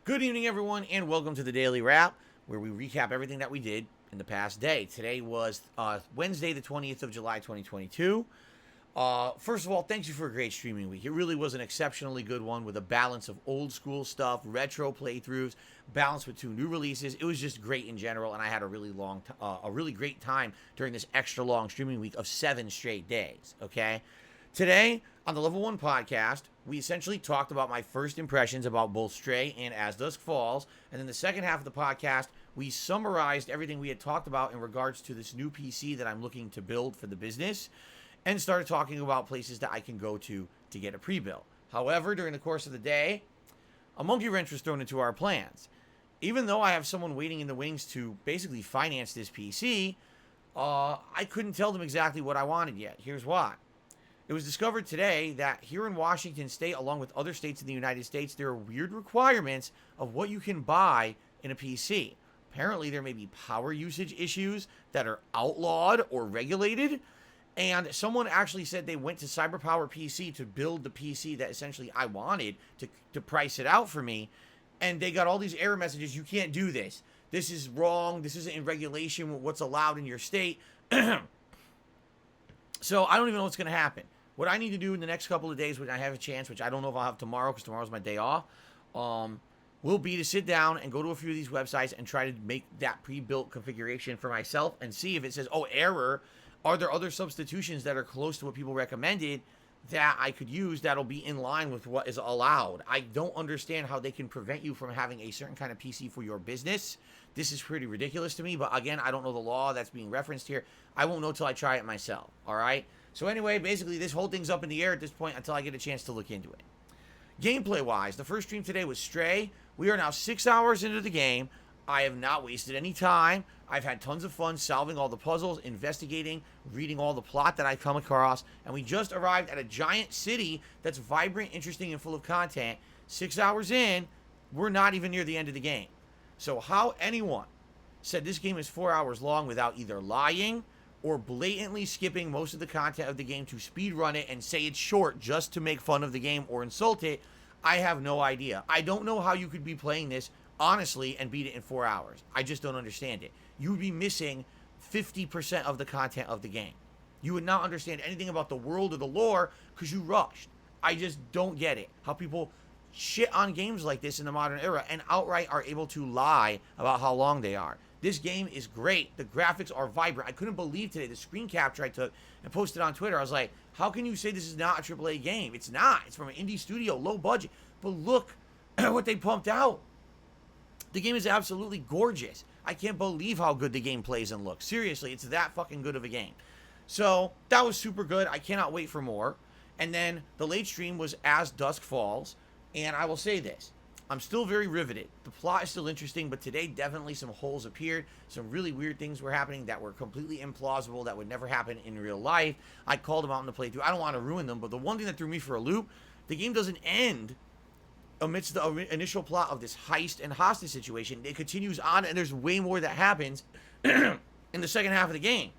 Good evening, everyone, and welcome to the Daily Wrap, where we recap everything that we did in the past day. Today was Wednesday, the 20th of July, 2022. First of all, thank you for a great streaming week. It really was an exceptionally good one with a balance of old school stuff, retro playthroughs, balanced with 2 new releases. It was just great in general, and I had a really great time during this extra long streaming week of 7 straight days. Okay, today on the Level 1 podcast, we essentially talked about my first impressions about both Stray and As Dusk Falls, and then the second half of the podcast, we summarized everything we had talked about in regards to this new PC that I'm looking to build for the business, and started talking about places that I can go to get a pre-built. However, during the course of the day, a monkey wrench was thrown into our plans. Even though I have someone waiting in the wings to basically finance this PC, I couldn't tell them exactly what I wanted yet. Here's why. It was discovered today that here in Washington State, along with other states in the United States, there are weird requirements of what you can buy in a PC. Apparently, there may be power usage issues that are outlawed or regulated. And someone actually said they went to CyberPower PC to build the PC that essentially I wanted to price it out for me. And they got all these error messages. You can't do this. This is wrong. This isn't in regulation with what's allowed in your state. So I don't even know what's going to happen. What I need to do in the next couple of days when I have a chance, which I don't know if I'll have tomorrow because tomorrow's my day off, will be to sit down and go to a few of these websites and try to make that pre-built configuration for myself and see if it says, oh, error. Are there other substitutions that are close to what people recommended that I could use that'll be in line with what is allowed? I don't understand how they can prevent you from having a certain kind of PC for your business. This is pretty ridiculous to me, but again, I don't know the law that's being referenced here. I won't know till I try it myself, all right? So anyway, basically, this whole thing's up in the air at this point until I get a chance to look into it. Gameplay-wise, the first stream today was Stray. We are now 6 hours into the game. I have not wasted any time. I've had tons of fun solving all the puzzles, investigating, reading all the plot that I've come across, and we just arrived at a giant city that's vibrant, interesting, and full of content. 6 hours in, we're not even near the end of the game. So how anyone said this game is 4 hours long without either lying or blatantly skipping most of the content of the game to speedrun it and say it's short just to make fun of the game or insult it, I have no idea. I don't know how you could be playing this honestly and beat it in 4 hours. I just don't understand it. You would be missing 50% of the content of the game. You would not understand anything about the world or the lore because you rushed. I just don't get it. How people shit on games like this in the modern era and outright are able to lie about how long they are. This game is great. The graphics are vibrant. I couldn't believe today the screen capture I took and posted on Twitter. I was like, how can you say this is not a AAA game? It's not. It's from an indie studio, low budget. But look at what they pumped out. The game is absolutely gorgeous. I can't believe how good the game plays and looks. Seriously, it's that fucking good of a game. So that was super good. I cannot wait for more. And then the late stream was As Dusk Falls. And I will say this. I'm still very riveted. The plot is still interesting, but today definitely some holes appeared. Some really weird things were happening that were completely implausible, that would never happen in real life. I called them out in the playthrough. I don't want to ruin them, but the one thing that threw me for a loop, the game doesn't end amidst the initial plot of this heist and hostage situation. It continues on, and there's way more that happens in the second half of the game.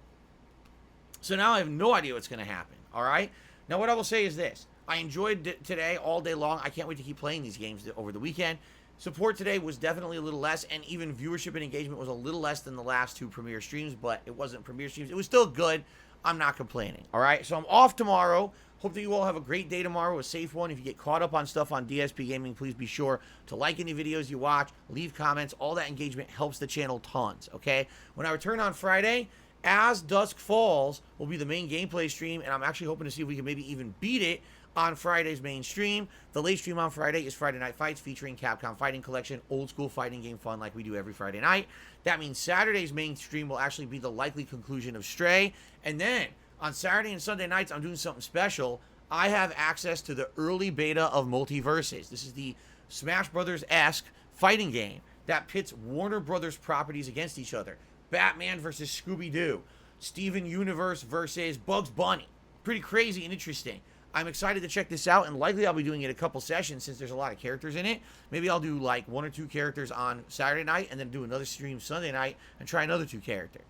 So now I have no idea what's going to happen, all right? Now, what I will say is this. I enjoyed today all day long. I can't wait to keep playing these games over the weekend. Support today was definitely a little less, and even viewership and engagement was a little less than the last 2 premiere streams, but it wasn't premiere streams. It was still good. I'm not complaining, all right? So I'm off tomorrow. Hope that you all have a great day tomorrow, a safe one. If you get caught up on stuff on DSPGaming, please be sure to like any videos you watch, leave comments. All that engagement helps the channel tons, okay? When I return on Friday, As Dusk Falls will be the main gameplay stream, and I'm actually hoping to see if we can maybe even beat it on Friday's main stream. The late stream on Friday is Friday Night Fights featuring Capcom Fighting Collection, old school fighting game fun like we do every Friday night. That means Saturday's main stream will actually be the likely conclusion of Stray. And then on Saturday and Sunday nights, I'm doing something special. I have access to the early beta of Multiverses. This is the Smash Brothers-esque fighting game that pits Warner Brothers properties against each other. Batman versus Scooby-Doo. Steven Universe versus Bugs Bunny. Pretty crazy and interesting. I'm excited to check this out, and likely I'll be doing it a couple sessions since there's a lot of characters in it. Maybe I'll do like 1 or 2 characters on Saturday night and then do another stream Sunday night and try another 2 characters.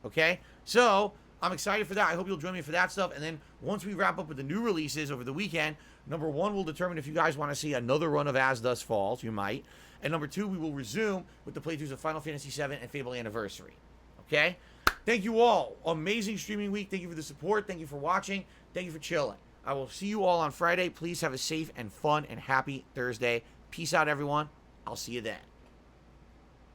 Okay? So, I'm excited for that. I hope you'll join me for that stuff. And then once we wrap up with the new releases over the weekend, number one, we'll determine if you guys want to see another run of As Dusk Falls. You might. And number two, we will resume with the playthroughs of Final Fantasy VII and Fable Anniversary. Okay? Thank you all. Amazing streaming week. Thank you for the support. Thank you for watching. Thank you for chilling. I will see you all on Friday. Please have a safe and fun and happy Thursday. Peace out, everyone. I'll see you then.